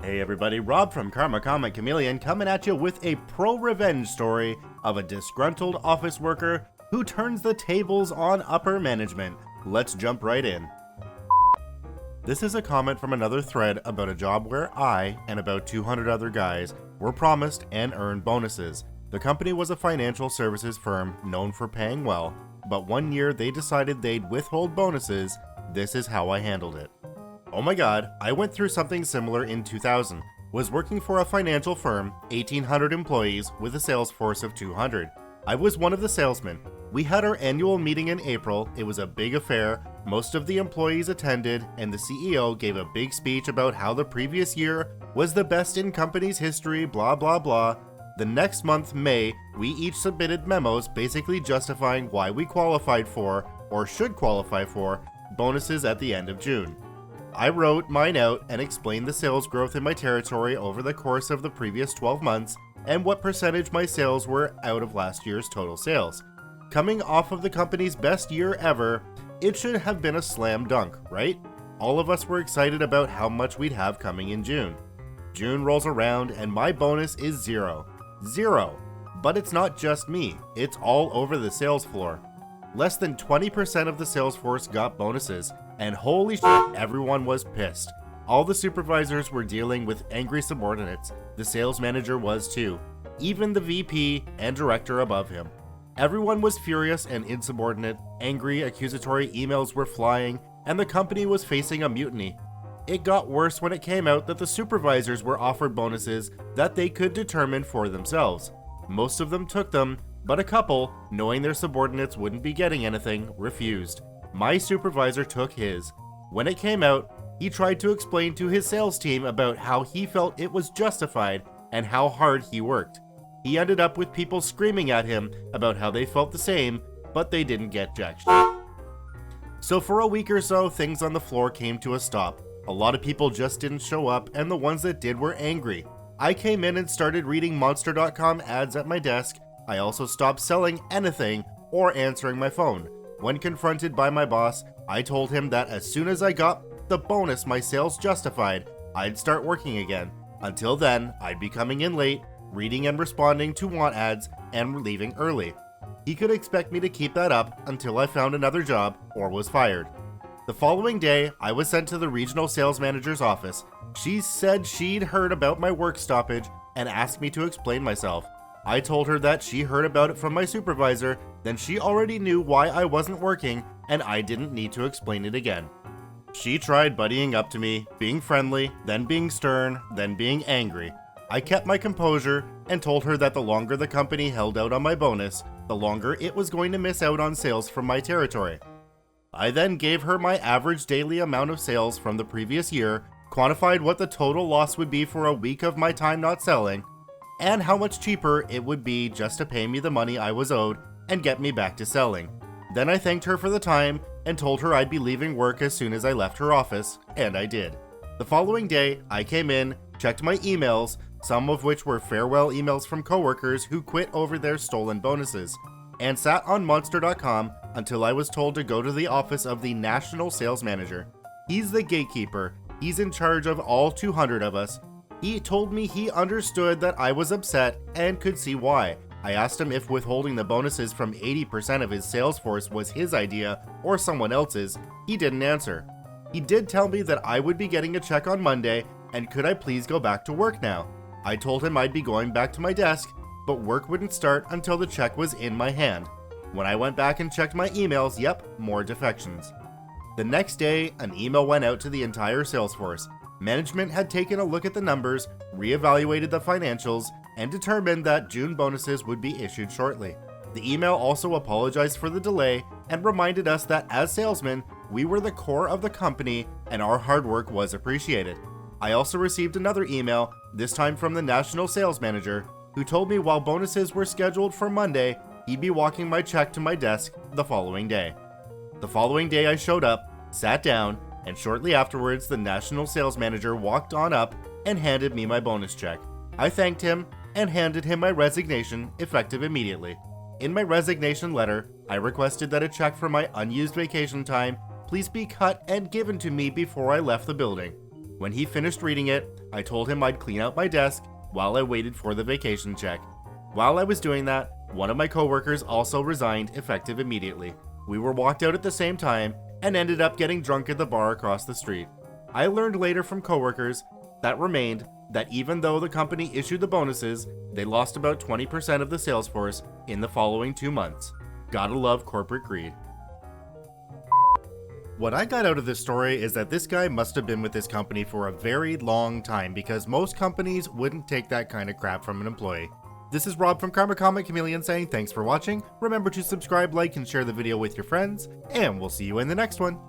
Hey everybody, Rob from Karma Comic Chameleon coming at you with a ProRevenge story of a disgruntled office worker who turns the tables on upper management. Let's jump right in. This is a comment from another thread about a job where I and about 200 other guys were promised and earned bonuses. The company was a financial services firm known for paying well, but one year they decided they'd withhold bonuses. This is how I handled it. Oh my god, I went through something similar in 2000. Was working for a financial firm, 1,800 employees with a sales force of 200. I was one of the salesmen. We had our annual meeting in April. It was a big affair. Most of the employees attended, and the CEO gave a big speech about how the previous year was the best in company's history, blah blah blah. The next month, May, we each submitted memos basically justifying why we qualified for, or should qualify for, bonuses at the end of June. I wrote mine out and explained the sales growth in my territory over the course of the previous 12 months and what percentage my sales were out of last year's total sales. Coming off of the company's best year ever, it should have been a slam dunk, right? All of us were excited about how much we'd have coming in June. June rolls around and my bonus is zero. Zero! But it's not just me, it's all over the sales floor. Less than 20% of the sales force got bonuses, and holy shit, everyone was pissed. All the supervisors were dealing with angry subordinates. The sales manager was too. Even the VP and director above him. Everyone was furious and insubordinate. Angry, accusatory emails were flying, and the company was facing a mutiny. It got worse when it came out that the supervisors were offered bonuses that they could determine for themselves. Most of them took them, but a couple, knowing their subordinates wouldn't be getting anything, refused. My supervisor took his. When it came out, he tried to explain to his sales team about how he felt it was justified and how hard he worked. He ended up with people screaming at him about how they felt the same, but they didn't get jack shit. So for a week or so, things on the floor came to a stop. A lot of people just didn't show up, and the ones that did were angry. I came in and started reading Monster.com ads at my desk. I also stopped selling anything or answering my phone. When confronted by my boss, I told him that as soon as I got the bonus my sales justified, I'd start working again. Until then, I'd be coming in late, reading and responding to want ads, and leaving early. He could expect me to keep that up until I found another job or was fired. The following day, I was sent to the regional sales manager's office. She said she'd heard about my work stoppage and asked me to explain myself. I told her that she heard about it from my supervisor, then she already knew why I wasn't working, and I didn't need to explain it again. She tried buddying up to me, being friendly, then being stern, then being angry. I kept my composure and told her that the longer the company held out on my bonus, the longer it was going to miss out on sales from my territory. I then gave her my average daily amount of sales from the previous year, quantified what the total loss would be for a week of my time not selling, and how much cheaper it would be just to pay me the money I was owed and get me back to selling. Then I thanked her for the time and told her I'd be leaving work as soon as I left her office, and I did. The following day, I came in, checked my emails, some of which were farewell emails from coworkers who quit over their stolen bonuses, and sat on Monster.com until I was told to go to the office of the National Sales Manager. He's the gatekeeper. He's in charge of all 200 of us. He told me he understood that I was upset and could see why. I asked him if withholding the bonuses from 80% of his sales force was his idea or someone else's. He didn't answer. He did tell me that I would be getting a check on Monday, and could I please go back to work now. I told him I'd be going back to my desk, but work wouldn't start until the check was in my hand. When I went back and checked my emails, yep, more defections. The next day, an email went out to the entire sales force. Management had taken a look at the numbers, reevaluated the financials, and determined that June bonuses would be issued shortly. The email also apologized for the delay and reminded us that as salesmen, we were the core of the company and our hard work was appreciated. I also received another email, this time from the National Sales Manager, who told me while bonuses were scheduled for Monday, he'd be walking my check to my desk the following day. The following day I showed up, sat down, and shortly afterwards the National Sales Manager walked on up and handed me my bonus check. I thanked him and handed him my resignation, effective immediately. In my resignation letter, I requested that a check for my unused vacation time please be cut and given to me before I left the building. When he finished reading it, I told him I'd clean out my desk while I waited for the vacation check. While I was doing that, one of my coworkers also resigned effective immediately. We were walked out at the same time and ended up getting drunk at the bar across the street. I learned later from coworkers that remained that even though the company issued the bonuses, they lost about 20% of the sales force in the following 2 months. Gotta love corporate greed. What I got out of this story is that this guy must have been with this company for a very long time, because most companies wouldn't take that kind of crap from an employee. This is Rob from Karma Comic Chameleon saying thanks for watching. Remember to subscribe, like, and share the video with your friends, and we'll see you in the next one.